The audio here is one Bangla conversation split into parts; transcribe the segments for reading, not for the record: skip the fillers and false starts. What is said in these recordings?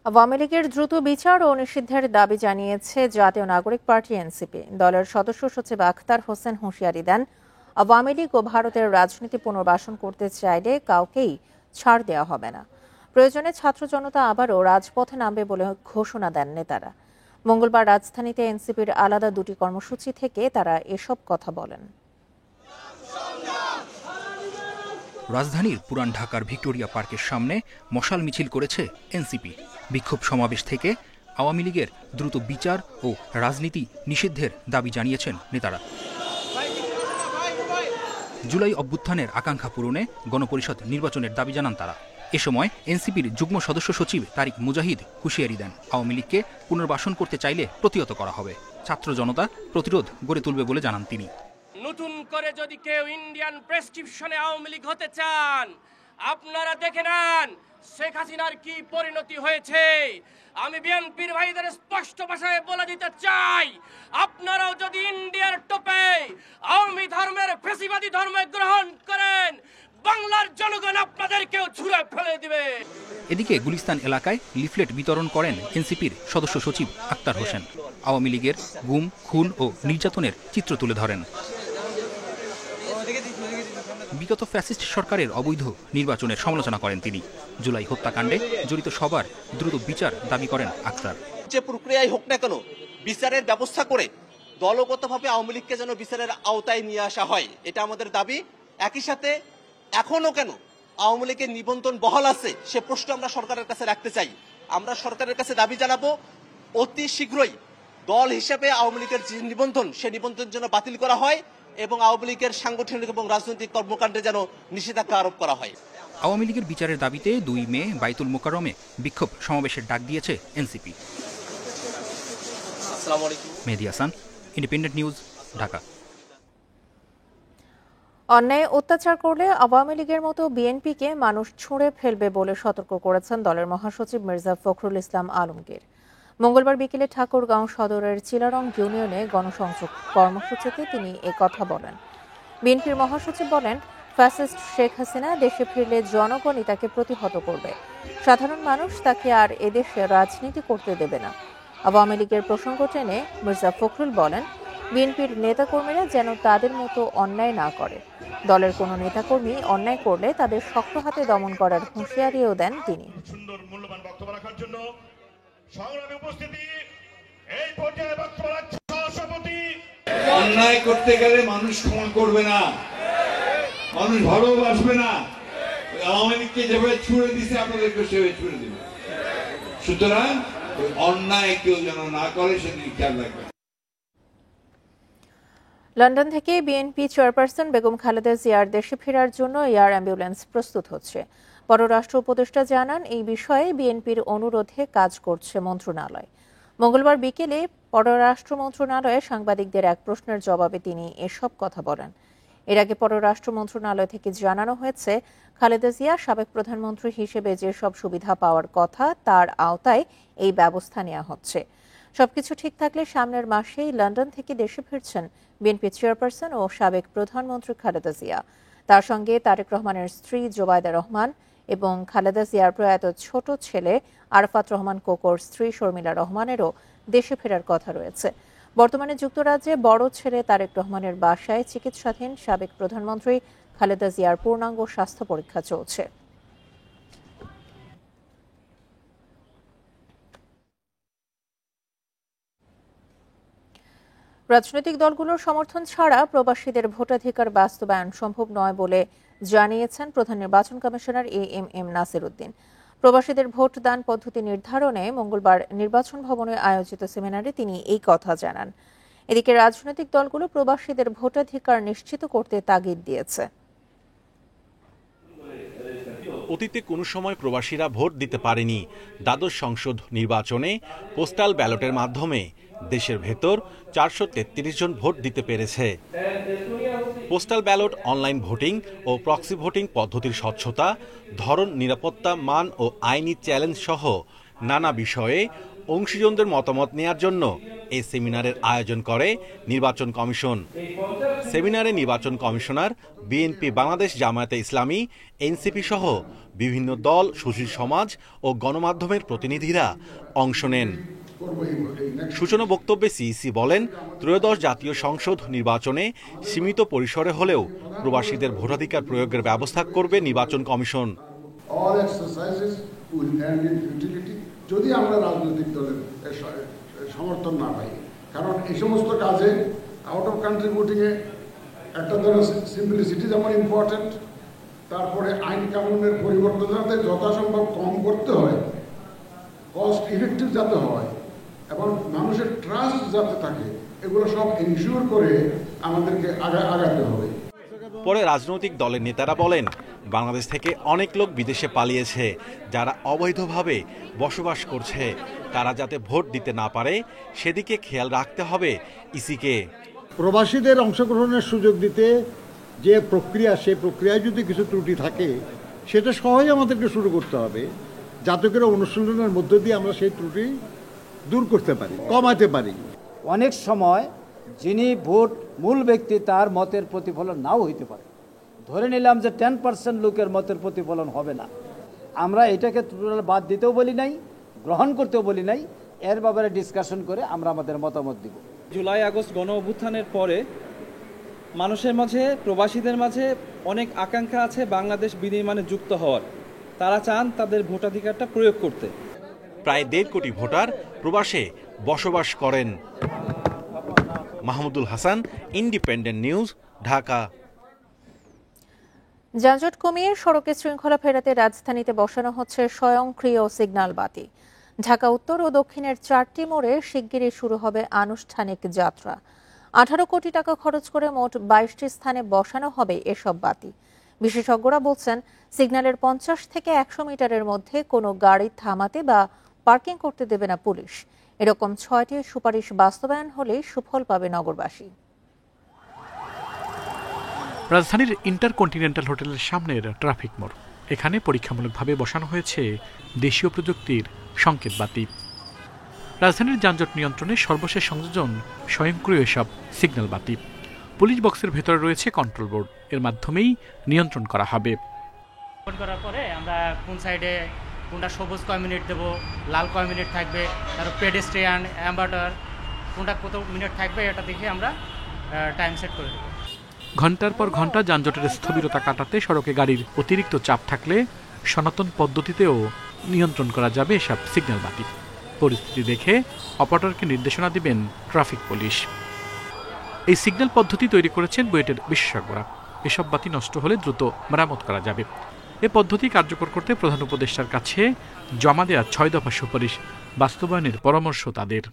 আওয়ামী লীগের দ্রুত বিচার ও নিষিদ্ধের দাবি জানিয়েছে জাতীয় নাগরিক পার্টি এনসিপি। দলের সদস্য সচিব আখতার হোসেন হুঁশিয়ারি দেন, আওয়ামী লীগ ও ভারতের রাজনীতি পুনর্বাসন করতে চাইলে কাউকেই ছাড় দেওয়া হবে না। প্রয়োজনে ছাত্র জনতা আবারও রাজপথে নামবে বলে ঘোষণা দেন নেতারা। মঙ্গলবার রাজধানীতে এনসিপির আলাদা দুটি কর্মসূচি থেকে তারা এসব কথা বলেন। রাজধানীর পুরান ঢাকার ভিক্টোরিয়া পার্কের সামনে মশাল মিছিল করেছে এনসিপি। বিক্ষোভ সমাবেশ থেকে আওয়ামী লীগের দ্রুত বিচার ও রাজনীতি নিষিদ্ধের দাবি জানিয়েছেন নেতারা। জুলাই অভ্যুত্থানের আকাঙ্ক্ষা পূরণে গণপরিষদ নির্বাচনের দাবি জানান তারা। এ সময় এনসিপির যুগ্ম সদস্য সচিব তারিক মুজাহিদ হুঁশিয়ারি দেন, আওয়ামী লীগকে পুনর্বাসন করতে চাইলে প্রতিহত করা হবে। ছাত্র জনতা প্রতিরোধ গড়ে তুলবে বলে জানান তিনি। নতুন করে যদি কেউ ইন্ডিয়ান প্রেসক্রিপশনে আওয়ামী লীগ হতে চান, আপনারা দেখে নেন শেখ হাসিনার কি পরিণতি হয়েছে। আমি বিএনপির ভাইদের স্পষ্ট ভাষায় বলে দিতে চাই, আপনারাও যদি ইন্ডিয়ার টোপে আওয়ামী ধর্মের ফ্যাসিবাদী ধর্ম গ্রহণ করেন, বাংলার জনগণ আপনাদেরকেও ছুঁড়ে ফেলে দিবে। এদিকে গুলিস্তান এলাকায় লিফলেট বিতরণ করেন এনসিপির সদস্য সচিব আখতার হোসেন। আওয়ামী লীগের গুম, খুন ও নির্যাতনের চিত্র তুলে ধরেন। বিগত ফ্যাসিস্ট সরকারের অবৈধ নির্বাচনের সমালোচনা করেন তিনি। জুলাই হত্যাকাণ্ডে জড়িত সবার দ্রুত বিচার দাবি করেন আখতার। যে প্রক্রিয়াই হোক না কেন, বিচারের ব্যবস্থা করে দলগতভাবে আওয়ামী লীগকে যেন বিচারের আওতায় নিয়ে আসা হয়, এটা আমাদের দাবি। একই সাথে এখনো কেন আওয়ামী লীগের নিবন্ধন বহাল আছে সে প্রশ্ন আমরা সরকারের কাছে রাখতে চাই। আমরা সরকারের কাছে দাবি জানাবো, অতি শীঘ্রই দল হিসেবে আওয়ামী লীগের যে নিবন্ধন, সে নিবন্ধন যেন বাতিল করা হয় এবং আওয়ামী লীগের সাংগঠনিক এবং রাজনৈতিক কর্মকাণ্ডে যেন নিষেধাজ্ঞা আরোপ করা হয়। আওয়ামী লীগের বিচারের দাবিতে 2 মে বাইতুল মোকাররমে বিক্ষোভ সমাবেশের ডাক দিয়েছে এনসিপি। আসসালামু আলাইকুম। মেহেদী হাসান, ইন্ডিপেন্ডেন্ট নিউজ, ঢাকা। অন্যায় অত্যাচার করলে আওয়ামী লীগের মতো বিএনপিকে মানুষ ছুঁড়ে ফেলবে বলে সতর্ক করেছেন দলের মহাসচিব মির্জা ফখরুল ইসলাম আলমগীর। মঙ্গলবার বিকেলে ঠাকুরগাঁও সদরের চিলারং ইউনিয়নে গণসংযোগ কর্মসূচিতে তিনি কথা বলেন। বিএনপির মহাসচিব বলেন, ফ্যাসিস্ট শেখ হাসিনা দেশে ফিরলে জনগণই তাকে প্রতিহত করবে। সাধারণ মানুষ তাকে আর এদেশে রাজনীতি করতে দেবে না। আওয়ামী লীগের প্রসঙ্গ টেনে মির্জা ফখরুল বলেন, বিএনপির নেতাকর্মীরা যেন তাদের মতো অন্যায় না করে। দলের কোনো নেতাকর্মী অন্যায় করলে তাদের শক্ত হাতে দমন করার হুঁশিয়ারিও দেন তিনি। সুন্দর মূল্যবান বক্তব্য রাখার জন্য সংগ্রামী উপস্থিতি, এই পর্যায়ে বক্তব্য রাখছেন সভাপতি। অন্যায় করতে গেলে মানুষ ক্ষমা করবে না, মানুষ ভালোবাসবে না। আওয়ামী লীগকে যেভাবে ছুড়ে দিছে আপনাদেরকে সেভাবে ছুড়ে দিবে। সুতরাং অন্যায় কেউ যেন না করে সেদিকে খেয়াল রাখবে। লন্ডন থেকে বিএনপি চেয়ারপারসন বেগম খালেদা জিয়ার দেশে ফেরার জন্য এয়ার অ্যাম্বুলেন্স প্রস্তুত হচ্ছে। পররাষ্ট্র উপদেষ্টা জানান, এই বিষয়ে বিএনপির অনুরোধে কাজ করছে মন্ত্রণালয়। মঙ্গলবার বিকেলে পররাষ্ট্র মন্ত্রণালয়ে সাংবাদিকদের এক প্রশ্নের জবাবে তিনি এসব কথা বলেন। এর আগে পররাষ্ট্র মন্ত্রণালয় থেকে জানানো হয়েছে, খালেদা জিয়া সাবেক প্রধানমন্ত্রী হিসেবে যেসব সুবিধা পাওয়ার কথা তার আওতায় এই ব্যবস্থা নেওয়া হচ্ছে। সবকিছু ঠিক থাকলে সামনের মাসেই লন্ডন থেকে দেশে ফিরছেন বিএনপি চেয়ারপারসন ও সাবেক প্রধানমন্ত্রী খালেদা জিয়া। তার সঙ্গে তারেক রহমানের স্ত্রী জোবায়দা রহমান এবং খালেদা জিয়ার প্রয়াত ছোট ছেলে আরাফাত রহমান কোকোর স্ত্রী শর্মিলা রহমানেরও দেশে ফেরার কথা রয়েছে। বর্তমানে যুক্তরাজ্যে বড় ছেলে তারেক রহমানের বাসায় চিকিৎসাধীন সাবেক প্রধানমন্ত্রী খালেদা জিয়ার পূর্ণাঙ্গ স্বাস্থ্য পরীক্ষা চলছে। রাজনৈতিক দলগুলোর সমর্থন ছাড়া প্রবাসীদের ভোটাধিকার বাস্তবায়ন সম্ভব নয় বলে জানিয়েছেন প্রধান নির্বাচন কমিশনার এএমএম নাসির উদ্দিন। প্রবাসীদের ভোট দান পদ্ধতি নির্ধারণে মঙ্গলবার নির্বাচন ভবনে আয়োজিত সেমিনারে তিনি এই কথা জানান। এদিকে রাজনৈতিক দলগুলো প্রবাসীদের ভোটাধিকার নিশ্চিত করতে তাগিদ দিয়েছে। অতীতে কোনো সময় প্রবাসীরা ভোট দিতে পারেনি। দ্বাদশ সংসদ নির্বাচনে পোস্টাল ব্যালটের মাধ্যমে দেশের ভেতর 433 জন ভোট দিতে পেরেছে। পোস্টাল ব্যালট, অনলাইন ভোটিং ও প্রক্সি ভোটিং পদ্ধতির স্বচ্ছতা, ধরন, নিরাপত্তা, মান ও আইনি চ্যালেঞ্জ সহ নানা বিষয়ে অংশীজনদের মতামত নেয়ার জন্য এই সেমিনারের আয়োজন করে নির্বাচন কমিশন। সেমিনারে নির্বাচন কমিশনার, বিএনপি, বাংলাদেশ জামায়াতে ইসলামী, এনসিপি সহ বিভিন্ন দল, সুশীল সমাজ ও গণমাধ্যমের প্রতিনিধিরা অংশ নেন। সূচনা বক্তব্যে সিইসি বলেন, ত্রয়োদশ জাতীয় সংসদ নির্বাচনে সীমিত পরিসরে হলেও প্রবাসীদের ভোটাধিকার প্রয়োগের ব্যবস্থা করবে নির্বাচন কমিশন। যদি আমরা রাজনৈতিক দলের সমর্থন না পাই, কারণ এই সমস্ত কাজে আউট অফ কান্ট্রি ভোটিংয়ে একটা ধরনের সিম্পলিসিটি যেমন ইম্পর্টেন্ট, তারপরে আইন কানুনের পরিবর্তন যাতে যথাসম্ভব কম করতে হয়, কস্ট ইফেক্টিভ যাতে হয় এবং মানুষের ট্রাস্ট যাতে থাকে, এগুলো সব ইনশিওর করে আমাদেরকে আগাতে হবে। পরে রাজনৈতিক দলের নেতারা বলেন, বাংলাদেশ থেকে অনেক লোক বিদেশে পালিয়েছে, যারা অবৈধভাবে বসবাস করছে, তারা যাতে ভোট দিতে না পারে সেদিকে খেয়াল রাখতে হবে ইসিকে। প্রবাসীদের অংশগ্রহণের সুযোগ দিতে যে প্রক্রিয়া, সেই প্রক্রিয়ায় যদি কিছু ত্রুটি থাকে সেটা সহজে আমাদেরকে শুরু করতে হবে, যাতে করে অনুশীলনের মধ্য দিয়ে আমরা সেই ত্রুটি দূর করতে পারি, কমাতে পারি। অনেক সময় যিনি ভোট মূল ব্যক্তি তার মতের প্রতিফলন নাও হইতে পারে। ধরে নিলাম যে 10% লোকের মতের প্রতিফলন হবে না, আমরা এটাকে টোটাল বাদ দিতেও বলি নাই, গ্রহণ করতেও বলি নাই, এর ব্যাপারে ডিসকাশন করে আমরা আমাদের মতামত দিব। জুলাই আগস্ট গণ অভ্যুত্থানের পরে মানুষের মাঝে, প্রবাসীদের মাঝে অনেক আকাঙ্ক্ষা আছে বাংলাদেশ বিনির্মাণে যুক্ত হওয়ার। তারা চান তাদের ভোটাধিকারটা প্রয়োগ করতে। প্রায় 1.5 কোটি ভোটার প্রবাসে বসবাস করেন। Mahmudul Hasan, independent news, Dhaka. যানজট কমিয়ে সড়কে শৃঙ্খলা ফেরাতে রাজধানীতে বসানো হচ্ছে স্বয়ংক্রিয় সিগন্যাল বাতি। ঢাকা উত্তর ও দক্ষিণের 4টি মোড়ে শিগগিরই শুরু হবে আনুষ্ঠানিক যাত্রা। 18 কোটি টাকা খরচ করে মোট 22টি স্থানে বসানো হবে এসব বাতি। বিশেষজ্ঞরা বলছেন, সিগন্যালের 50 থেকে 100 মিটারের মধ্যে কোনো গাড়ি থামাতে বা পার্কিং করতে দেবে না পুলিশ। এরকম 6টি সুপারিশ বাস্তবায়ন হলে সুফল পাবে নগরবাসী। রাজধানীর ইন্টারকন্টিনেন্টাল হোটেলের সামনের ট্রাফিক মোড়, এখানে পরীক্ষামূলকভাবে বসানো হয়েছে দেশীয় প্রযুক্তির সংকেত বাতি। রাজধানীর যানজট নিয়ন্ত্রণে সর্বশেষ সংযোজন স্বয়ংক্রিয় এসব সিগন্যাল বাতি। পুলিশ বক্সের ভেতরে রয়েছে কন্ট্রোল বোর্ড, এর মাধ্যমেই নিয়ন্ত্রণ করা হবে। করার পরে আমরা কোন সাইডে কোনটা সবুজ কয় মিনিট দেবো, লাল কয় মিনিট থাকবে, তারপর পেডেস্ট্রিয়ান, অ্যাম্বাটার কোনটা কত মিনিট থাকবে, এটা দেখে আমরা টাইম সেট করে দেবো। ঘন্টার পর ঘন্টা যানজটের স্থবিরতা কাটাতে সড়কে গাড়ির অতিরিক্ত চাপ থাকলে সনাতন পদ্ধতিতেও নিয়ন্ত্রণ করা যাবে এসব সিগন্যাল বাতি। পরিস্থিতি দেখে অপারেটরকে নির্দেশনা দিবেন ট্রাফিক পুলিশ। এই সিগন্যাল পদ্ধতি তৈরি করেছেন বুয়েটের বিশেষজ্ঞরা। এসব বাতি নষ্ট হলে দ্রুত মেরামত করা যাবে। এ পদ্ধতি কার্যকর করতে প্রধান উপদেষ্টার কাছে জমা দেওয়া 6 দফা সুপারিশ বাস্তবায়নের পরামর্শ তাদের।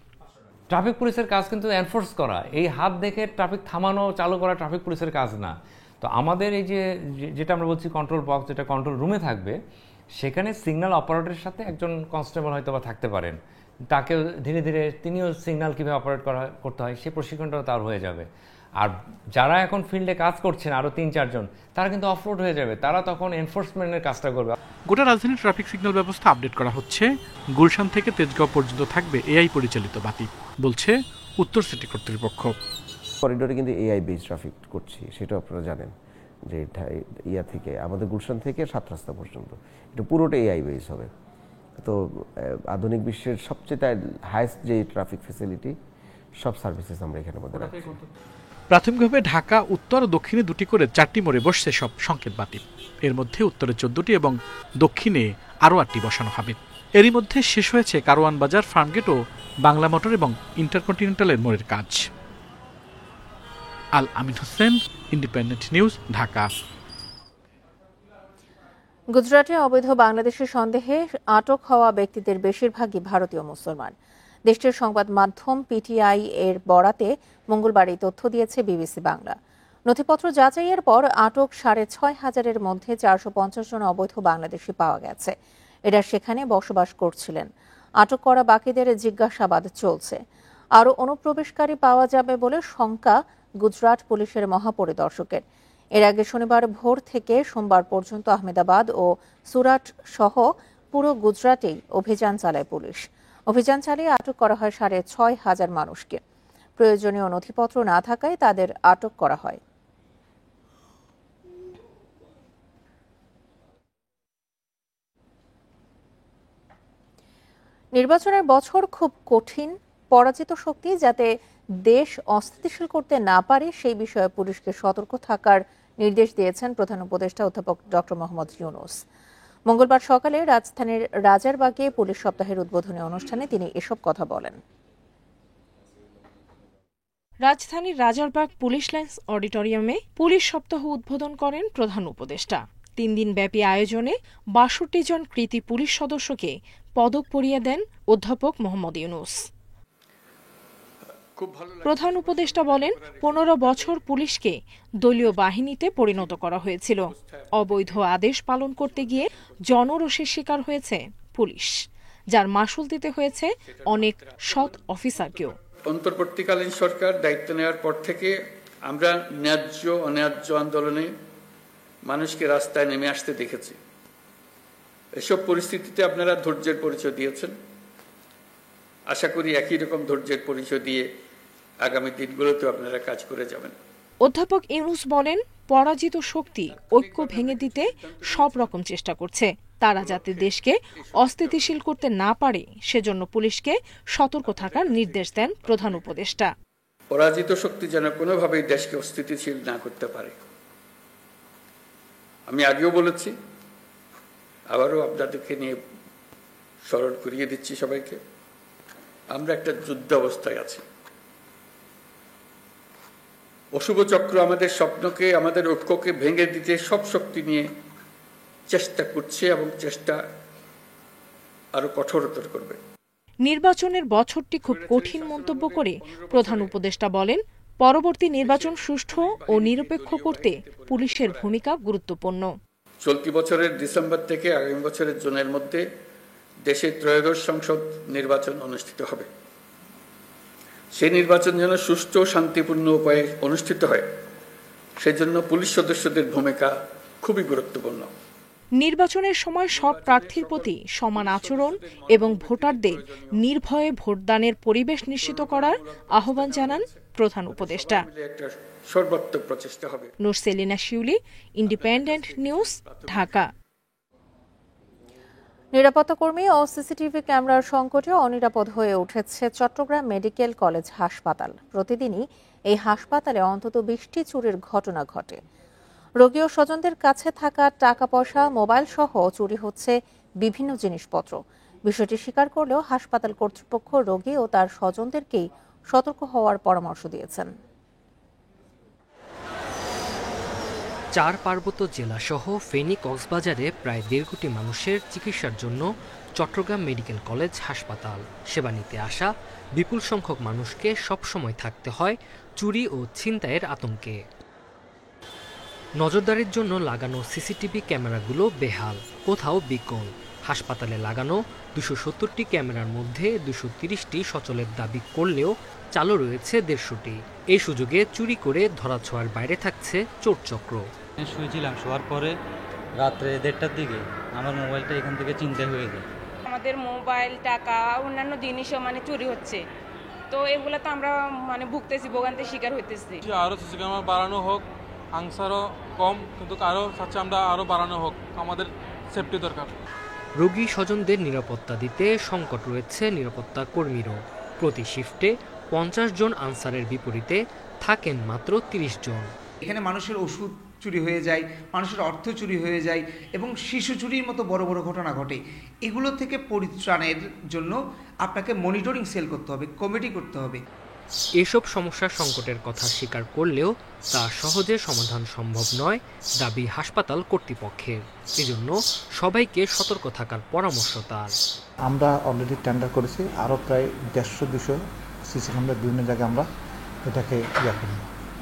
ট্রাফিক পুলিশের কাজ কিন্তু এনফোর্স করা, এই হাত দেখে ট্রাফিক থামানো, চালু করা ট্রাফিক পুলিশের কাজ না। তো আমাদের এই যেটা আমরা বলছি কন্ট্রোল বক্স, যেটা কন্ট্রোল রুমে থাকবে, সেখানে সিগন্যাল অপারেটরের সাথে একজন কনস্টেবল হয়তো বা থাকতে পারেন। তাকে ধীরে ধীরে তিনিও সিগন্যাল কীভাবে অপারেট করতে হয় সেই প্রশিক্ষণটাও তার হয়ে যাবে। আর যারা এখন ফিল্ডে কাজ করছেন আরও 3-4 জন, তারা কিন্তু অফরোড হয়ে যাবে, তারা তখন এনফোর্সমেন্টের কাজটা করবে। গোটা রাজধানীর ট্রাফিক সিগন্যাল ব্যবস্থা আপডেট করা হচ্ছে। গুলশান থেকে তেজগাঁও পর্যন্ত থাকবে এআই পরিচালিত বাতি, বলছে উত্তর সিটি কর্তৃপক্ষ। করিডোরে কিন্তু এআই বেস ট্রাফিক করছি, সেটা আপনারা জানেন যে ইয়া থেকে আমাদের গুলশান থেকে 7 রাস্তা পর্যন্ত এটা পুরোটা এআই বেস হবে। তো আধুনিক বিশ্বের সবচেয়ে হাইস্ট যে ট্রাফিক ফ্যাসিলিটি, সব সার্ভিসেস আমরা এখানে মধ্যে রাখছি। প্রাথমিকভাবে ঢাকা উত্তর ও দক্ষিণে 2টি করে 4টি মোড়ে বসছে সব সংকেত বাতি। এর মধ্যে উত্তরে 14টি এবং দক্ষিণে আরও 8টি বসানো হবে। এরই মধ্যে শেষ হয়েছে কারওয়ান বাজার, ফার্মগেট ও বাংলা মোটর এবং ইন্টারকন্টিনেন্টালের মোড়ের কাজ। আল আমিন হোসেন, ইন্ডিপেন্ডেন্ট নিউজ, ঢাকা। গুজরাটে অবৈধ বাংলাদেশের সন্দেহে আটক হওয়া ব্যক্তিদের বেশিরভাগই ভারতীয় মুসলমান। দেশটির সংবাদ মাধ্যম পিটিআই এর বরাতে মঙ্গলবার এই তথ্য দিয়েছে বিবিসি বাংলা। নথিপত্র যাচাইয়ের পর আটক 6,500-এর মধ্যে 450 জন অবৈধ বাংলাদেশি পাওয়া গেছে। এরা সেখানে বসবাস করছিলেন। আটক করা বাকিদের জিজ্ঞাসাবাদ চলছে। আরও অনুপ্রবেশকারী পাওয়া যাবে বলে শঙ্কা গুজরাট পুলিশের মহাপরিদর্শকের। এর আগে শনিবার ভোর থেকে সোমবার পর্যন্ত আহমেদাবাদ ও সুরাট সহ পুরো গুজরাটেই অভিযান চালায় পুলিশ। অভিযান চালিয়ে আটক করা হয় 6,500 মানুষকে। প্রয়োজনীয় নথিপত্র না থাকায় তাদের আটক করা হয়। নির্বাচনের বছর খুব কঠিন, পরাজিত শক্তি যাতে দেশ অস্থিতিশীল করতে না পারে সেই বিষয়ে পুলিশকে সতর্ক থাকার নির্দেশ দিয়েছেন প্রধান উপদেষ্টা অধ্যাপক ডক্টর মোহাম্মদ ইউনূস। মঙ্গলবার সকালে রাজধানীর রাজারবাগে পুলিশ সপ্তাহের উদ্বোধনী অনুষ্ঠানে তিনি এসব কথা বলেন। রাজধানীর রাজারবাগ পুলিশ লাইন্স অডিটোরিয়ামে পুলিশ সপ্তাহ উদ্বোধন করেন প্রধান উপদেষ্টা। 3 দিনব্যাপী আয়োজনে 62 জন কৃতী পুলিশ সদস্যকে পদক পরিয়ে দেন অধ্যাপক মোহাম্মদ ইউনূস। প্রধান উপদেষ্টা বলেন, 15 বছর পুলিশকে দলীয় বাহিনীতে পরিণত করা হয়েছিল। অবৈধ আদেশ পালন করতে গিয়ে জনরোষের শিকার হয়েছে পুলিশ, যার মাসুল দিতে হয়েছে অনেক সৎ অফিসারকেও। অন্তর্বর্তীকালীন সরকার দায়িত্ব নেওয়ার পর থেকে আমরা ন্যায্য অন্যায্য আন্দোলনে মানুষকে রাস্তায় নেমে আসতে দেখেছি। এসব পরিস্থিতিতে আপনারা ধৈর্যের পরিচয় দিয়েছেন। আশা করি একই রকম ধৈর্যের পরিচয় দিয়ে আগামী দিনগুলোতে আপনারা কাজ করে যাবেন। অধ্যাপক ইউনূস বলেন, পরাজিত শক্তি ঐক্য ভেঙে দিতে সব রকম চেষ্টা করছে। তারা যাতে দেশকে অস্থিতিশীল করতে না পারে সেজন্য পুলিশকে সতর্ক থাকার নির্দেশ দেন প্রধান উপদেষ্টা। পরাজিত শক্তি যেন কোনোভাবেই দেশকে অস্থিতিশীল না করতে পারে। আমি আগেও বলেছি, আবারও আপনাদেরকে নিয়ে স্মরণ করিয়ে দিচ্ছি সবাইকে, আমরা একটা যুদ্ধ অবস্থায় আছি। অশুভ চক্র আমাদের স্বপ্নকে, আমাদের ঐক্যকে ভেঙে দিতে সব শক্তি নিয়ে চেষ্টা করছে এবং চেষ্টা আরো কঠোরতর করবে। নির্বাচনের বছরটি খুব কঠিন মন্তব্য করে প্রধান উপদেষ্টা বলেন, পরবর্তী নির্বাচন সুষ্ঠু ও নিরপেক্ষ করতে পুলিশের ভূমিকা গুরুত্বপূর্ণ। চলতি বছরের ডিসেম্বর থেকে আগামী বছরের জুনের মধ্যে দেশে ত্রয়োদশ সংসদ নির্বাচন অনুষ্ঠিত হবে। সেই নির্বাচন যেন সুষ্ঠু ও শান্তিপূর্ণ উপায়ে অনুষ্ঠিত হয়, সেজন্য পুলিশ সদস্যদের ভূমিকা খুবই গুরুত্বপূর্ণ। নির্বাচনের সময় সব প্রার্থীর প্রতি সমান আচরণ এবং ভোটারদের নির্ভয়ে ভোটদানের পরিবেশ নিশ্চিত করার আহ্বান জানান প্রধান উপদেষ্টা। সর্বাত্মক প্রচেষ্টা হবে। নুরসেলিনা শিউলি, ইন্ডিপেন্ডেন্ট নিউজ, ঢাকা। নিরাপত্তা কর্মী ও সিসিটিভি ক্যামেরার সংকটে অনিরাপদ হয়ে উঠেছে চট্টগ্রাম মেডিকেল কলেজ হাসপাতাল। প্রতিদিনই এই হাসপাতালে অন্তত 20টি চুরির ঘটনা ঘটে। রোগী ও স্বজনদের কাছে থাকা টাকা পয়সা, মোবাইল সহ চুরি হচ্ছে বিভিন্ন জিনিসপত্র। বিষয়টি স্বীকার করলেও হাসপাতাল কর্তৃপক্ষ রোগী ও তার স্বজনদেরকেই সতর্ক হওয়ার পরামর্শ দিয়েছেন। 4 পার্বত্য জেলাসহ ফেনী, কক্সবাজারে প্রায় 1.5 কোটি মানুষের চিকিৎসার জন্য চট্টগ্রাম মেডিকেল কলেজ হাসপাতাল। সেবা নিতে আসা বিপুল সংখ্যক মানুষকে সবসময় থাকতে হয় চুরি ও ছিনতাইয়ের আতঙ্কে। নজরদারির জন্য লাগানো সিসিটিভি ক্যামেরাগুলো বেহাল, কোথাও বিকল। হাসপাতালে লাগানো 270টি ক্যামেরার মধ্যে 230টি সচলের দাবি করলেও চালু রয়েছে 150টি। এই সুযোগে চুরি করে ধরাছোঁয়ার বাইরে থাকছে চোরচক্র। শুয়েছিলাম, শোয়ার পরে রাত্রে 1:30টার দিকে আমার মোবাইলটা এখান থেকে ছিনতাই হয়ে যায়। আমাদের মোবাইল, টাকা, অন্যান্য জিনিসও চুরি হচ্ছে। তো এগুলো তো আমরা ভুগতেছি, ভোগান্তির শিকার হইতেছি। আরো সিসি ক্যামেরা বাড়ানো হোক, আনসারও কম, কিন্তু আরো চাচ্ছে আমরা আরো বাড়ানো হোক, আমাদের সেফটি দরকার। রোগী স্বজনদের নিরাপত্তা দিতে সংকট রয়েছে নিরাপত্তা কর্মীরও। প্রতি শিফটে 50 জন আনসারের বিপরীতে থাকেন মাত্র 30 জন। এখানে মানুষের ওষুধ চুরি হয়ে যায়, মানুষের অর্থ চুরি হয়ে যায় এবং শিশু চুরির মতো বড় বড় ঘটনা ঘটে। এগুলো থেকে পরিত্রাণের জন্য আপনাকে মনিটরিং সেল করতে হবে, কমিটি করতে হবে। এসব সমস্যার সংকটের কথা স্বীকার করলেও তা সহজে সমাধান সম্ভব নয় দাবি হাসপাতাল কর্তৃপক্ষের। এজন্য সবাইকে সতর্ক থাকার পরামর্শ তার। আমরা অলরেডি টেন্ডার করেছি, আরও প্রায় 150-200 সিসি ক্যামেরা বিভিন্ন জায়গায় আমরা এটাকে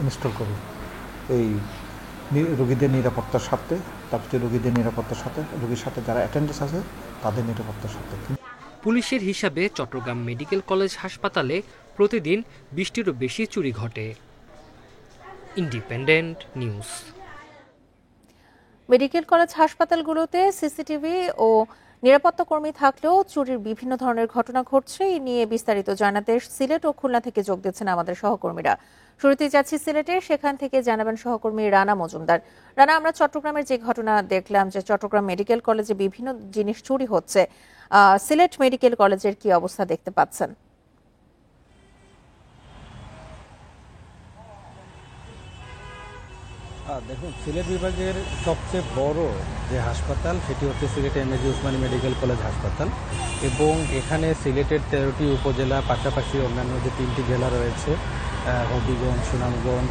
ইনস্টল করব। এই রোগীদের নিরাপত্তার সাথে, তারপরে রোগীদের নিরাপত্তার সাথে, রোগীর সাথে যারা অ্যাটেন্ডেন্স আছে তাদের নিরাপত্তার সাথে। পুলিশের হিসাবে চট্টগ্রাম মেডিকেল কলেজ হাসপাতালে প্রতিদিন 20টিরও বেশি চুরি ঘটে। Independent news. মেডিকেল কলেজ হাসপাতালগুলোতে সিসিটিভি ও নিরাপত্তা কর্মী থাকলেও চুরির বিভিন্ন ধরনের ঘটনা ঘটছে। এই নিয়ে বিস্তারিত জানাতে সিলেট ও খুলনা থেকে যোগ দিচ্ছেন আমাদের সহকর্মীরা। শুরুতেই যাচ্ছি সিলেটে, সেখান থেকে জানাবেন সহকর্মী রানা মজুমদার। রানা, আমরা চট্টগ্রামের যে ঘটনা দেখলাম যে চট্টগ্রাম মেডিকেল কলেজে বিভিন্ন জিনিস চুরি হচ্ছে, সিলেট মেডিকেল কলেজের কি অবস্থা দেখতে পাচ্ছেন? দেখুন, সিলেট বিভাগের সবচেয়ে বড় যে হাসপাতাল সেটি হচ্ছে Sylhet MAG Usmani medical college হাসপাতাল, এবং এখানে সিলেটের 13টি উপজেলা পাশাপাশি অন্যান্য যে 3টি জেলা রয়েছে হবিগঞ্জ, সুনামগঞ্জ,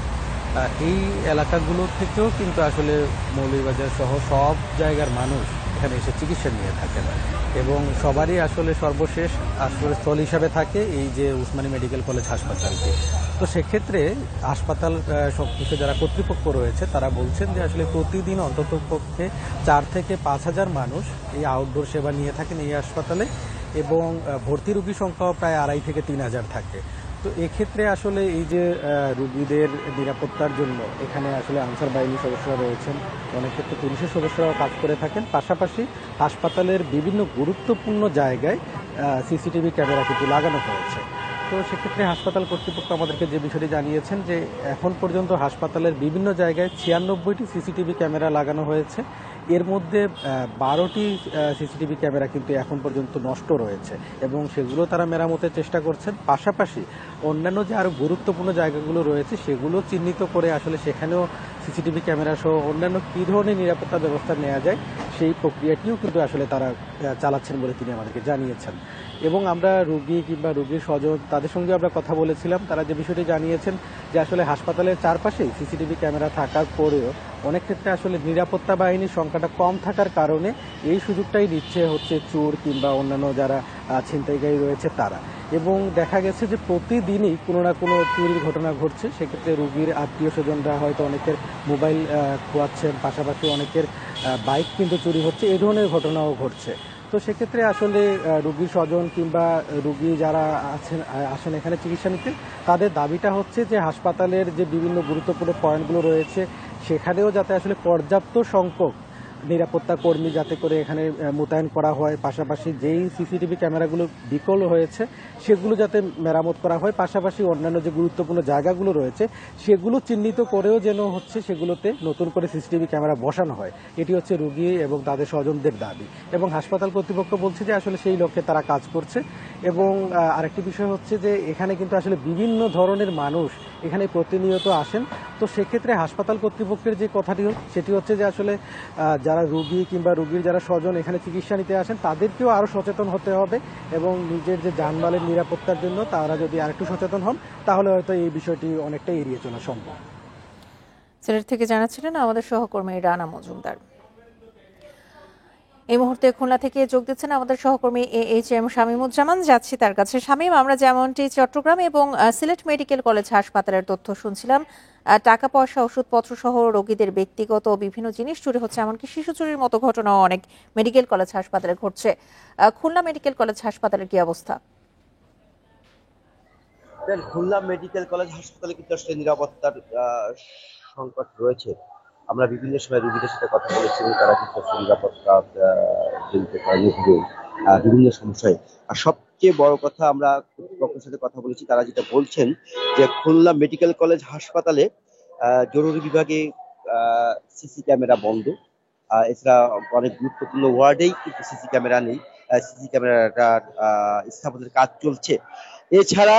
এই এলাকাগুলো থেকেও কিন্তু আসলে মৌলভীবাজার সহ সব জায়গার মানুষ এখানে এসে চিকিৎসা নিয়ে থাকেন, এবং সবারই আসলে সর্বশেষ আশ্রয়স্থল হিসাবে থাকে এই যে উসমানী মেডিকেল কলেজ হাসপাতালটি। তো সেক্ষেত্রে হাসপাতাল সংশ্লিষ্ট যারা কর্তৃপক্ষ রয়েছে তারা বলছেন যে আসলে প্রতিদিন অন্ততপক্ষে 4 থেকে 5 হাজার মানুষ এই আউটডোর সেবা নিয়ে থাকেন এই হাসপাতালে, এবং ভর্তি রোগীর সংখ্যাও প্রায় 2.5 থেকে 3 হাজার থাকে। তো এক্ষেত্রে আসলে এই যে রোগীদের নিরাপত্তার জন্য এখানে আসলে আনসার বাহিনীর সদস্যরা রয়েছেন, অনেক ক্ষেত্রে পুলিশের সদস্যরাও কাজ করে থাকেন। পাশাপাশি হাসপাতালের বিভিন্ন গুরুত্বপূর্ণ জায়গায় সিসিটিভি ক্যামেরা কিন্তু লাগানো হয়েছে। তো সেক্ষেত্রে হাসপাতাল কর্তৃপক্ষ আমাদেরকে যে বিষয়টি জানিয়েছেন যে এখন পর্যন্ত হাসপাতালের বিভিন্ন জায়গায় 96টি সিসিটিভি ক্যামেরা লাগানো হয়েছে। এর মধ্যে 12টি সিসিটিভি ক্যামেরা কিন্তু এখন পর্যন্ত নষ্ট রয়েছে, এবং সেগুলো তারা মেরামতের চেষ্টা করছেন। পাশাপাশি অন্যান্য যে আরও গুরুত্বপূর্ণ জায়গাগুলো রয়েছে সেগুলো চিহ্নিত করে আসলে সেখানেও সিসিটিভি ক্যামেরা সহ অন্যান্য কী ধরনের নিরাপত্তা ব্যবস্থা নেওয়া যায় সেই প্রক্রিয়াটিও কিন্তু আসলে তারা চালাচ্ছেন বলে তিনি আমাদেরকে জানিয়েছেন। এবং আমরা রোগী কিংবা রোগীর স্বজন তাদের সঙ্গে আমরা কথা বলেছিলাম, তারা যে বিষয়টি জানিয়েছেন যে আসলে হাসপাতালের চারপাশেই সিসিটিভি ক্যামেরা থাকার পরেও অনেক ক্ষেত্রে আসলে নিরাপত্তা বাহিনীর সংখ্যাটা কম থাকার কারণে এই সুযোগটাই নিচ্ছে হচ্ছে চোর কিংবা অন্যান্য যারা ছিনতাইকারী রয়েছে তারা। এবং দেখা গেছে যে প্রতিদিনই কোনো না কোনো চুরির ঘটনা ঘটছে। সেক্ষেত্রে রোগীর আত্মীয় স্বজনরা হয়তো অনেকের মোবাইল খোয়াচ্ছেন, পাশাপাশি অনেকের বাইক কিন্তু চুরি হচ্ছে, এই ধরনের ঘটনাও ঘটছে। তো সেক্ষেত্রে আসলে রোগীর স্বজন কিংবা রোগী যারা আসেন এখানে চিকিৎসা নিতে, তাদের দাবিটা হচ্ছে যে হাসপাতালের যে বিভিন্ন গুরুত্বপূর্ণ পয়েন্টগুলো রয়েছে সেখানেও যাতে আসলে পর্যাপ্ত সংখ্যক নিরাপত্তা কর্মী যাতে করে এখানে মোতায়েন করা হয়, পাশাপাশি যেই সিসিটিভি ক্যামেরাগুলো বিকল হয়েছে সেগুলো যাতে মেরামত করা হয়, পাশাপাশি অন্যান্য যে গুরুত্বপূর্ণ জায়গাগুলো রয়েছে সেগুলো চিহ্নিত করেও যেন হচ্ছে সেগুলোতে নতুন করে সিসিটিভি ক্যামেরা বসানো হয়। এটি হচ্ছে রোগী এবং তাদের স্বজনদের দাবি, এবং হাসপাতাল কর্তৃপক্ষ বলছে যে আসলে সেই লক্ষ্যে তারা কাজ করছে। এবং আরেকটি বিষয় হচ্ছে যে এখানে কিন্তু আসলে বিভিন্ন ধরনের মানুষ এখানে প্রতিনিয়ত আসেন। তো সেক্ষেত্রে হাসপাতাল কর্তৃপক্ষের যে কথাটি সেটি হচ্ছে যে আসলে যারা রোগী কিংবা রোগীর যারা স্বজন এখানে চিকিৎসা নিতে আসেন তাদেরকেও আরও সচেতন হতে হবে, এবং নিজের যে যানবাহনের নিরাপত্তার জন্য তারা যদি আরেকটু সচেতন হন তাহলে হয়তো এই বিষয়টি অনেকটা এড়িয়ে চলা সম্ভব। সিলেট থেকে জানাচ্ছিলেন আমাদের সহকর্মী রানা মজুমদার। এই মুহূর্তে খুলনা থেকে যোগ দিচ্ছেন আমাদের সহকর্মী AHM শামীমুজ্জামান। যাচ্ছি তার কাছে। শামীম, আমরা যেমনটি চট্টগ্রাম এবং সিলেট মেডিকেল কলেজ হাসপাতালের তথ্য শুনছিলাম, টাকা পয়সা, ওষুধপত্র সহ রোগীদের ব্যক্তিগত বিভিন্ন জিনিস চুরি হচ্ছে, এমনকি শিশু চুরির মতো ঘটনাও অনেক মেডিকেল কলেজ হাসপাতালে ঘটছে। খুলনা মেডিকেল কলেজ হাসপাতালের কি অবস্থা? খুলনা মেডিকেল কলেজ হাসপাতালে কিন্তু আসলে নিরাপত্তার সংকট রয়েছে। আমরা বিভিন্ন সময় রোগীদের সাথে কথা বলেছি, তারা কিন্তু নিরাপত্তা বিভিন্ন সমস্যায়। আর সবচেয়ে বড় কথা, আমরা কর্তৃপক্ষের সাথে কথা বলেছি, তারা যেটা বলছেন যে খুলনা মেডিকেল কলেজ হাসপাতালে জরুরি বিভাগে সিসি ক্যামেরা বন্ধ। এছাড়া অনেক গুরুত্বপূর্ণ ওয়ার্ডেই কিন্তু সিসি ক্যামেরা নেই, সিসি ক্যামেরাটা স্থাপনের কাজ চলছে। এছাড়া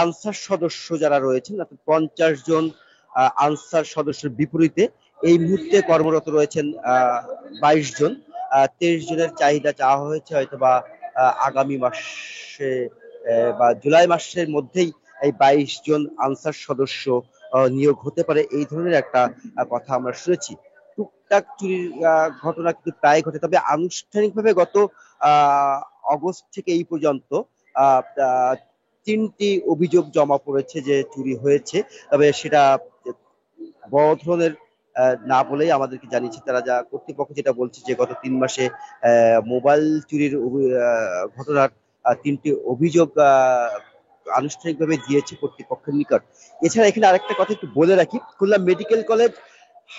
আনসার সদস্য যারা রয়েছেন 50 জন আনসার সদস্যের বিপরীতে এই মুহূর্তে কর্মরত রয়েছেন 22 জন। 23 জনের চাহিদা চাওয়া হয়েছে, হয়তো বা আগামী মাসে বা জুলাই মাসের মধ্যেই এই 22 জন আনসার সদস্য নিয়োগ হতে পারে, এই ধরনের একটা কথা আমরা শুনেছি। টুকটাক চুরির ঘটনা কিন্তু প্রায় ঘটে, তবে আনুষ্ঠানিকভাবে গত অগস্ট থেকে এই পর্যন্ত 3টি অভিযোগ জমা পড়েছে যে চুরি হয়েছে, তবে সেটা বড় ধরনের না বলেই আমাদেরকে জানিয়েছে তারা। যা কর্তৃপক্ষ যেটা বলছে যে গত 3 মাসে মোবাইল চুরির ঘটনার 3টি অভিযোগ আনুষ্ঠানিকভাবে দিয়েছে কর্তৃপক্ষের নিকট। এছাড়া এখানে আরেকটা কথা একটু বলে রাখি, খুলনা মেডিকেল কলেজ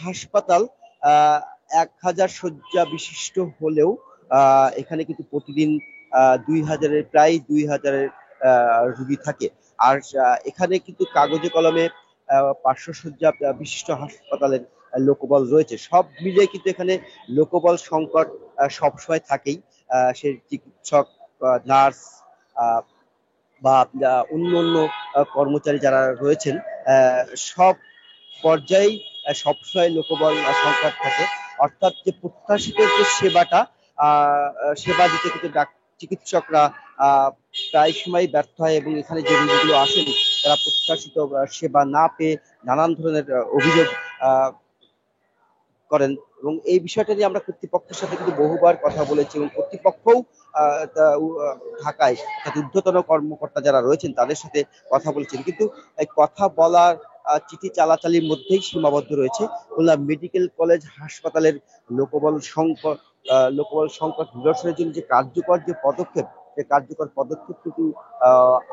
হাসপাতাল 1000 শয্যা বিশিষ্ট হলেও এখানে কিন্তু প্রতিদিন 2000-এর প্রায় 2000-এর রোগী থাকে। আর এখানে কিন্তু কাগজে কলমে 500 শয্যা বিশিষ্ট হাসপাতালের লোকবল রয়েছে। সব মিলিয়ে কিন্তু এখানে লোকবল সংকট সবসময় থাকেই। সে চিকিৎসক, নার্স বা অন্য কর্মচারী যারা রয়েছেন, সব পর্যায়েই সবসময় লোকবল সংকট থাকে। অর্থাৎ যে প্রত্যাশিত যে সেবা দিতে কিন্তু চিকিৎসকরা প্রায় সময় ব্যর্থ হয় এবং এখানে যে রোগীগুলো আসেন তারা প্রত্যাশিত সেবা না পেয়ে নানান ধরনের অভিযোগ করেন। এবং এই বিষয়টা নিয়ে আমরা কর্তৃপক্ষের সাথে কিন্তু বহুবার কথা বলেছি এবং কর্তৃপক্ষও ঢাকায় ঊর্ধ্বতন কর্মকর্তা যারা রয়েছেন তাদের সাথে কথা বলেছেন, কিন্তু কথা বলার চিঠি চালাচালির মধ্যেই সীমাবদ্ধ রয়েছে। খুলনা মেডিকেল কলেজ হাসপাতালের লোকবল সংকট নিরসনের জন্য যে কার্যকর পদক্ষেপ, সেই কার্যকর পদক্ষেপ কিন্তু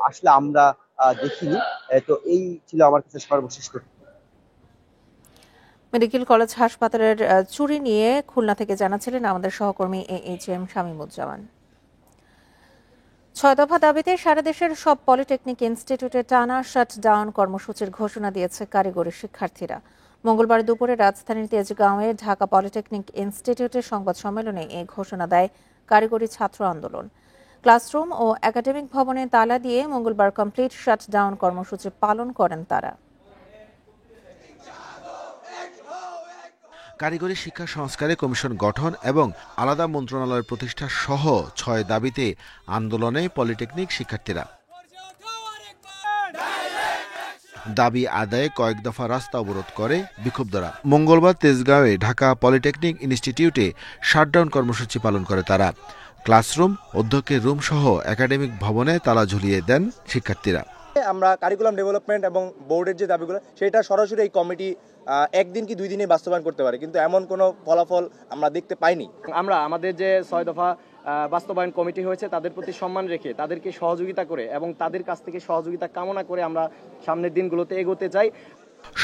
আসলে আমরা দেখিনি। তো এই ছিল আমার কাছে সর্বশেষ তথ্য। মেডিকেল কলেজ হাসপাতালের চুরি নিয়ে খুলনা থেকে জানাচ্ছিলেন আমাদের সহকর্মী AHM শামীমুজ্জামান। 6 দফা দাবিতে সারা দেশের সব পলিটেকনিক ইনস্টিটিউটে টানা শাটডাউন কর্মসূচির ঘোষণা দিয়েছে কারিগরি শিক্ষার্থীরা। মঙ্গলবার দুপুরে রাজধানীর তেজগাঁওয়ে ঢাকা পলিটেকনিক ইনস্টিটিউটের সংবাদ সম্মেলনে এই ঘোষণা দেয় কারিগরি ছাত্র আন্দোলন। ক্লাসরুম ও একাডেমিক ভবনে তালা দিয়ে মঙ্গলবার কমপ্লিট শাটডাউন কর্মসূচি পালন করেন তারা। কারিগরি শিক্ষা সংস্কারে কমিশন গঠন এবং আলাদা মন্ত্রণালয়ের প্রতিষ্ঠা সহ 6 দাবিতে আন্দোলনে পলিটেকনিক শিক্ষার্থীরা। দাবি আদায়ে কয়েক দফা রাস্তা অবরোধ করে বিক্ষুব্ধরা। মঙ্গলবার তেজগাঁওয়ে ঢাকা পলিটেকনিক ইনস্টিটিউটে শাটডাউন কর্মসূচি পালন করে তারা। ক্লাসরুম, অধ্যক্ষের রুম সহ একাডেমিক ভবনে তালা ঝুলিয়ে দেন শিক্ষার্থীরা। আমরা কারিকুলাম ডেভেলপমেন্ট এবং বোর্ডের যে দাবিগুলো সেটা সরাসরি এই কমিটি একদিন কি 2 দিনে বাস্তবায়ন করতে পারে, কিন্তু এমন কোনো ফলাফল আমরা দেখতে পাইনি। আমরা আমাদের যে 6 দফা বাস্তবায়ন কমিটি হয়েছে তাদের প্রতি সম্মান রেখে তাদেরকে সহযোগিতা করে এবং তাদের কাছ থেকে সহযোগিতা কামনা করে আমরা সামনের দিনগুলোতে এগোতে চাই।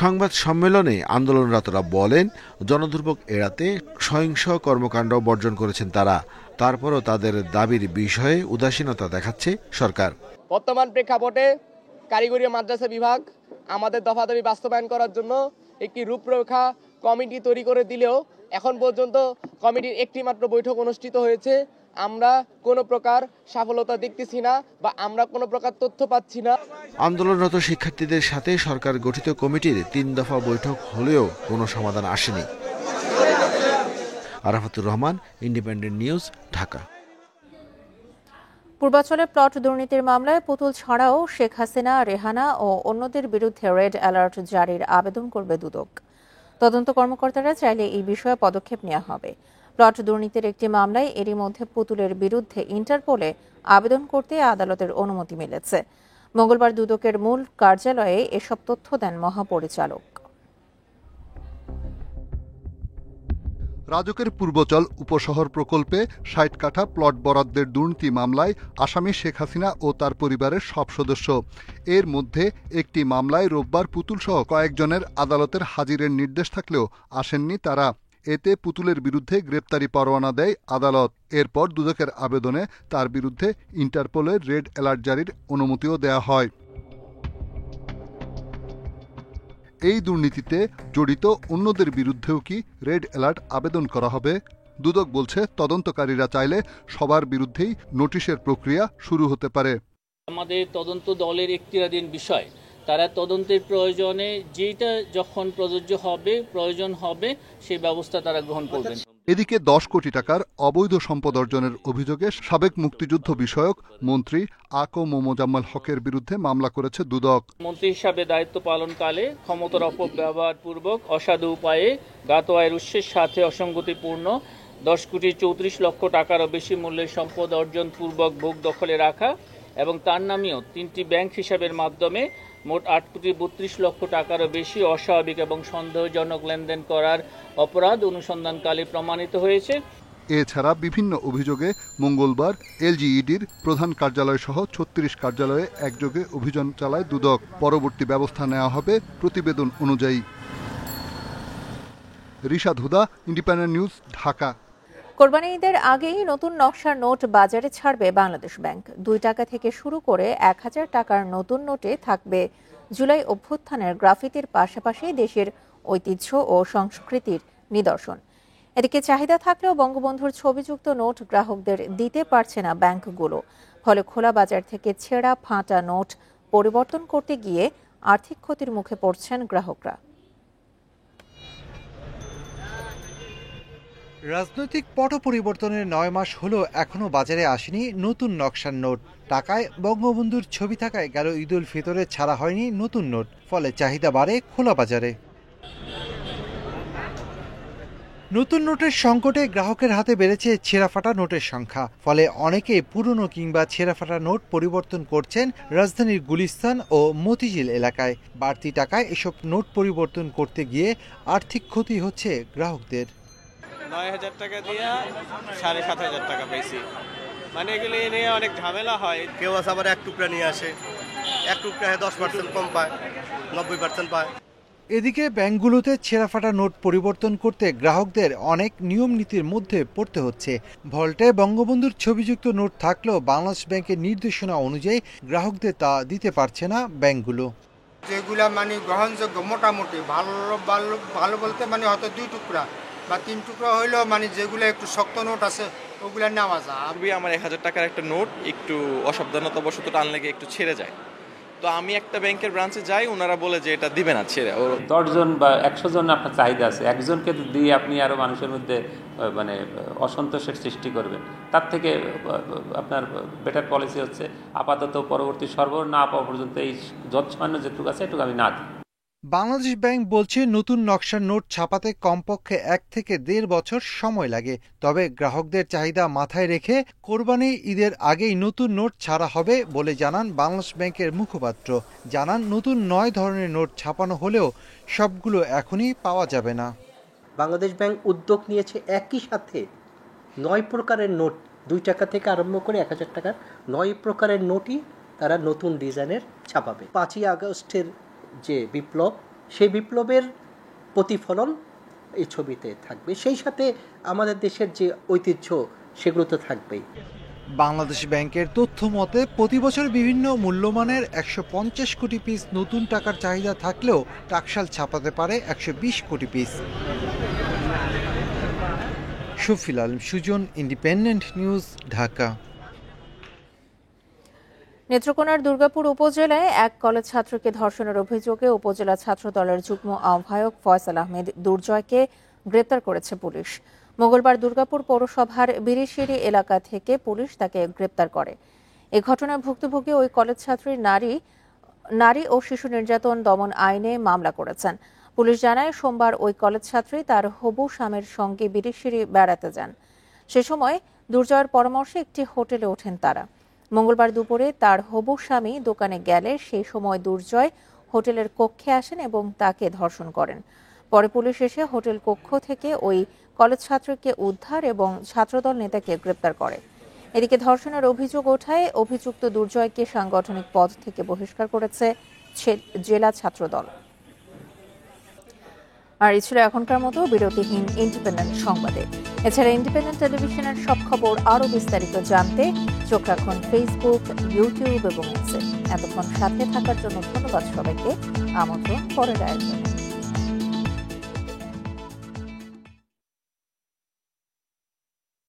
সংবাদ সম্মেলনে আন্দোলনরতরা বলেন, জনদুর্ভোগ এড়াতে সহিংস কর্মকাণ্ড বর্জন করেছেন তারা। তারপরও তাদের দাবির বিষয়ে উদাসীনতা দেখাচ্ছে সরকার। বর্তমান প্রেক্ষাপটে কারিগরি মাদ্রাসা বিভাগ আমাদের দফা দাবি বাস্তবায়ন করার জন্য একটি রূপরেখা কমিটি তৈরি করে দিলেও এখন পর্যন্ত কমিটির একটি মাত্র বৈঠক অনুষ্ঠিত হয়েছে। আমরা কোনো প্রকার সফলতা দেখতেছি না বা আমরা কোনো প্রকার তথ্য পাচ্ছি না। আন্দোলনরত শিক্ষার্থীদের সাথে সরকার গঠিত কমিটির 3 দফা বৈঠক হলেও কোনো সমাধান আসেনি। Arafatur Rahman, independent news, Dhaka. পূর্বাঞ্চলে প্লট দুর্নীতির মামলায় পুতুল ছাড়াও শেখ হাসিনা, রেহানা ও অন্যদের বিরুদ্ধে রেড অ্যালার্ট জারির আবেদন করবে দুদক। তদন্ত কর্মকর্তারা চাইলে এই বিষয়ে পদক্ষেপ নেওয়া হবে। প্লট দুর্নীতির একটি মামলায় এরই মধ্যে পুতুলের বিরুদ্ধে ইন্টারপোলে আবেদন করতে আদালতের অনুমতি মিলেছে। মঙ্গলবার দুদকের মূল কার্যালয়ে এসব তথ্য দেন মহাপরিচালক। রাজকের পূর্বচল উপশহর প্রকল্পে 60 কাঠা প্লট বরাদ্দের দুর্নীতি মামলায় আসামি শেখ হাসিনা ও তার পরিবারের সব সদস্য। এর মধ্যে একটি মামলায় রোববার পুতুলসহ কয়েকজনের আদালতের হাজিরের নির্দেশ থাকলেও আসেননি তারা। এতে পুতুলের বিরুদ্ধে গ্রেপ্তারি পরোয়ানা দেয় আদালত। এরপর দুদকের আবেদনে তার বিরুদ্ধে ইন্টারপোলের রেড অ্যালার্ট জারির অনুমতিও দেয়া হয়। এই দুর্নীতিতে জড়িত অন্যদের বিরুদ্ধেও কি রেড অ্যালার্ট আবেদন করা হবে? দুদক বলছে, তদন্তকারীরা চাইলে সবার বিরুদ্ধেই নোটিশের প্রক্রিয়া শুরু হতে পারে। আমাদের তদন্ত দলের এখতিয়ারাধীন বিষয়, তারা তদন্তের প্রয়োজনে যেটা যখন প্রয়োজন হবে সেই ব্যবস্থা তারা গ্রহণ করবেন। এদিকে 10 কোটি টাকার অবৈধ সম্পদ অর্জনের অভিযোগে সাবেক মুক্তিযুদ্ধ বিষয়ক মন্ত্রী মোজাম্মেল হকের বিরুদ্ধে মামলা করেছে দুদক। মন্ত্রী হিসাবে দায়িত্ব পালনকালে ক্ষমতার অপব্যবহার পূর্বক অসাধু উপায়ে জ্ঞাত আয়ের উৎসের সাথে অসঙ্গতিপূর্ণ 10 কোটি 34 লক্ষ টাকারও বেশি মূল্যের সম্পদ অর্জন পূর্বক ভোগ দখলে রাখা এবং তার নামেও 3টি ব্যাংক হিসাবের মাধ্যমে মোট 8 কোটি 32 লক্ষ টাকারও বেশি অস্বাভাবিক এবং সন্দেহজনক লেনদেন করার অপরাধ অনুসন্ধানকালে প্রমাণিত হয়েছে। এছাড়া বিভিন্ন অভিযোগে মঙ্গলবার এলজিইডির প্রধান কার্যালয় সহ 36 কার্যালয়ে একযোগে অভিযান চালায় দুদক। পরবর্তী ব্যবস্থা নেওয়া হবে প্রতিবেদন অনুযায়ী। রিশাদ হুদা, ইন্ডিপেন্ডেন্ট নিউজ, ঢাকা। কোরবানি ঈদের আগেই নতুন নকশার নোট বাজারে ছাড়বে বাংলাদেশ ব্যাংক। 2 টাকা থেকে শুরু করে 1000 টাকার নতুন নোটে থাকবে জুলাই অভ্যুত্থানের গ্রাফিতির পাশাপাশি দেশের ঐতিহ্য ও সংস্কৃতির নিদর্শন। এদিকে চাহিদা থাকলেও বঙ্গবন্ধুর ছবিযুক্ত নোট গ্রাহকদের দিতে পারছে না ব্যাংকগুলো। ফলে খোলা বাজার থেকে ছেঁড়া ফাঁটা নোট পরিবর্তন করতে গিয়ে আর্থিক ক্ষতির মুখে পড়ছেন গ্রাহকরা। রাজনৈতিক পট পরিবর্তনের 9 মাস হলো এখনো বাজারে আসেনি নতুন নকশার নোট। টাকায় বঙ্গবন্ধুর ছবি থাকায় গেল ঈদ উল ফিতরে ছাড়া হয়নি নতুন নোট, ফলে চাহিদা বাড়ে খোলা বাজারে। নতুন নোটের সংকটে গ্রাহকের হাতে বেড়েছে ছেঁড়াফাটা নোটের সংখ্যা। ফলে অনেকে পুরনো কিংবা ছেঁড়াফাটা নোট পরিবর্তন করছেন রাজধানীর গুলিস্তান ও মতিঝিল এলাকায়। বাড়তি টাকায় এসব নোট পরিবর্তন করতে গিয়ে আর্থিক ক্ষতি হচ্ছে গ্রাহকদের। 9000 টাকা দিয়ে 7500 টাকা পেয়েছি। মানে এগুলো নিয়ে অনেক ঝামেলা হয়। কেউ আছে আবার 1 টুকরা নিয়ে আসে, 1 টুকরা 10% কম পায়, 90% পায়। এদিকে ব্যাংকগুলোতে ছেঁড়াফাটা নোট পরিবর্তন করতে গ্রাহকদের অনেক নিয়ম নীতির মধ্যে পড়তে হচ্ছে। ভল্টে বঙ্গবন্ধুর ছবিযুক্ত নোট থাকলেও বাংলাদেশ ব্যাংকের নির্দেশনা অনুযায়ী গ্রাহকদের তা দিতে পারছে না ব্যাংকগুলো। যেগুলা মানে গ্রহণযোগ্য মোটামুটি ভালো ভালো ভালো বলতে মানে হয়তো 2 টুকরা বা 3 টুকরা হইলেও মানে যেগুলো একটু শক্ত নোট আছে ওগুলা নেওয়া যায়। আমার 1000 টাকার একটা নোট একটু অসাবধানতাবশত টানলে একটু ছেড়ে যায়। তো আমি একটা ব্যাংকের ব্রাঞ্চে যাই, ওনারা বলে যে এটা দিবে না ছেড়ে। 10 জন বা 100 জন আপনার চাহিদা আছে, একজনকে দিয়ে আপনি আরো মানুষের মধ্যে মানে অসন্তোষের সৃষ্টি করবেন। তার থেকে আপনার বেটার পলিসি হচ্ছে আপাতত পরবর্তী সরবরাহ না পাওয়া পর্যন্ত এই যৎসামান্য যেটুকু আছে এটুকু আমি না দিই। বাংলাদেশ ব্যাংক বলছে নতুন নকশার নোট ছাপাতে কমপক্ষে 1 থেকে 1.5 বছর সময় লাগে। তবে গ্রাহকদের চাহিদা মাথায় রেখে কোরবানি ঈদের আগেই নতুন নোট ছাড়া হবে বলে জানান বাংলাদেশ ব্যাংকের মুখপাত্র। জানান নতুন 9 ধরনের নোট ছাপানো হলেও সবগুলো এখনই পাওয়া যাবে না। বাংলাদেশ ব্যাংক উদ্যোগ নিয়েছে একই সাথে 9 প্রকারের নোট, 2 টাকা থেকে আরম্ভ করে 1000 টাকার 9 প্রকারের নোটই তারা নতুন ডিজাইনের ছাপাবে। 5ই আগস্টের যে বিপ্লব, সেই বিপ্লবের প্রতিফলন এই ছবিতে থাকবে। সেই সাথে আমাদের দেশের যে ঐতিহ্য সেগুলো তো থাকবেই। বাংলাদেশ ব্যাংকের তথ্য মতে প্রতি বছর বিভিন্ন মূল্যমানের 150 কোটি পিস নতুন টাকার চাহিদা থাকলেও টাকশাল ছাপাতে পারে 120 কোটি piece. Shafil Alam Sujan, independent news, Dhaka. নেত্রকোনার দুর্গাপুর উপজেলায় এক কলেজ ছাত্রকে ধর্ষণের অভিযোগে উপজেলা ছাত্র দলের যুগ্ম আহ্বায়ক ফয়সাল আহমেদ দুর্জয়কে গ্রেপ্তার করেছে পুলিশ। মঙ্গলবার দুর্গাপুর পৌরসভার বিরিশিরি এলাকা থেকে পুলিশ তাকে গ্রেপ্তার করে। এ ঘটনায় ভুক্তভোগী ওই কলেজ ছাত্রী নারী ও শিশু নির্যাতন দমন আইনে মামলা করেছেন। পুলিশ জানায় সোমবার ওই কলেজ ছাত্রী তার হবু স্বামীর সঙ্গে বিরিশিরি বেড়াতে যান। সে সময় দুর্জয়ের পরামর্শে একটি হোটেলে ওঠেন তারা। মঙ্গলবার দুপুরে তার হবু স্বামী দোকানে গেলে সেই সময় দুর্জয় হোটেলের কক্ষে আসেন এবং তাকে ধর্ষণ করেন। পরে পুলিশ এসে হোটেল কক্ষ থেকে ওই কলেজ ছাত্রীকে উদ্ধার এবং ছাত্রদল নেতাকে গ্রেপ্তার করে। এদিকে ধর্ষণের অভিযোগ ওঠায় অভিযুক্ত দুর্জয়কে সাংগঠনিক পদ থেকে বহিষ্কার করেছে জেলা ছাত্রদল। আর এই ছিল এখনকার মতো বিরতিহীন ইন্ডিপেন্ডেন্ট সংবাদে। এছাড়া ইন্ডিপেন্ডেন্ট টেলিভিশনের সব খবর আরও বিস্তারিত জানতে চোখ রাখুন ফেসবুক, ইউটিউব এবং এক্সে। এতক্ষণ সাথে থাকার জন্য ধন্যবাদ সবাইকে। আমন্ত্রণ পরের আয়োজনে।